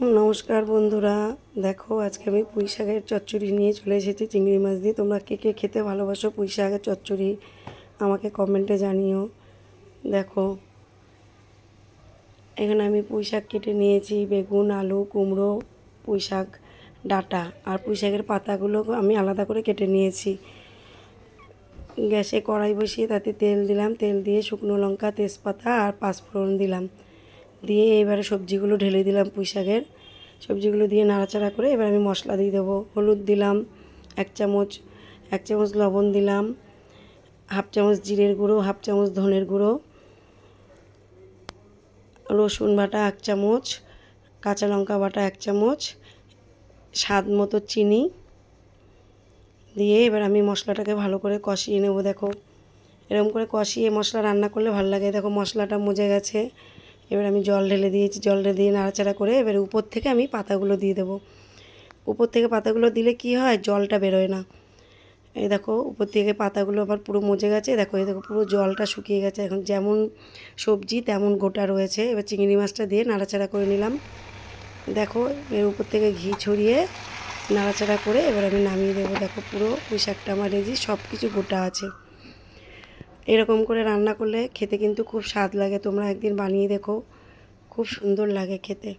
নমস্কার বন্ধুরা, দেখো আজকে আমি পুঁই শাকের চচ্চড়ি নিয়ে চলে এসেছি চিংড়ি মাছ দিয়ে। তোমরা কে কে খেতে ভালোবাসো পুঁই শাকের চচ্চড়ি আমাকে কমেন্টে জানিও। দেখো এখানে আমি পুঁই শাক কেটে নিয়েছি, বেগুন, আলু, কুমড়ো, পুঁই শাক ডাঁটা আর পুঁই শাকের পাতাগুলো আমি আলাদা করে কেটে নিয়েছি। গ্যাসে কড়াই বসিয়ে তাতে তেল দিলাম, তেল দিয়ে শুকনো লঙ্কা, তেজপাতা আর পাঁচফোড়ন দিলাম, দিয়ে এবারে সবজিগুলো ঢেলে দিলাম। পুঁই শাকের সবজিগুলো দিয়ে নাড়াচাড়া করে এবার আমি মশলা দিয়ে দেবো। হলুদ দিলাম 1 চামচ লবণ দিলাম, 1/2 চামচ জিরের গুঁড়ো, 1/2 চামচ ধনের গুঁড়ো, রসুন বাটা 1 চামচ, কাঁচা লঙ্কা বাটা 1 চামচ, স্বাদ মতো চিনি দিয়ে এবার আমি মশলাটাকে ভালো করে কষিয়ে নেব। দেখো এরকম করে কষিয়ে মশলা রান্না করলে ভালো লাগে। দেখো মশলাটা মজে গেছে, এবার আমি জল ঢেলে দিয়েছি। জল ঢেলে দিয়ে নাড়াচাড়া করে এবার উপর থেকে আমি পাতাগুলো দিয়ে দেবো। উপর থেকে পাতাগুলো দিলে কি হয়, জলটা বেরোয় না। এই দেখো উপর থেকে পাতাগুলো আবার পুরো মজে গেছে। দেখো এই দেখো পুরো জলটা শুকিয়ে গেছে। এখন যেমন সবজি তেমন গোটা রয়েছে। এবার চিংড়ি মাছটা দিয়ে নাড়াচাড়া করে নিলাম। দেখো এর উপর থেকে ঘি ছড়িয়ে নাড়াচাড়া করে এবার আমি নামিয়ে দেবো। দেখো পুরো পুঁই শাকটা আমার রেডি, সব কিছু গোটা আছে। এরকম করে রান্না করলে খেতে কিন্তু খুব স্বাদ লাগে। তোমরা একদিন বানিয়ে দেখো, খুব সুন্দর লাগে খেতে।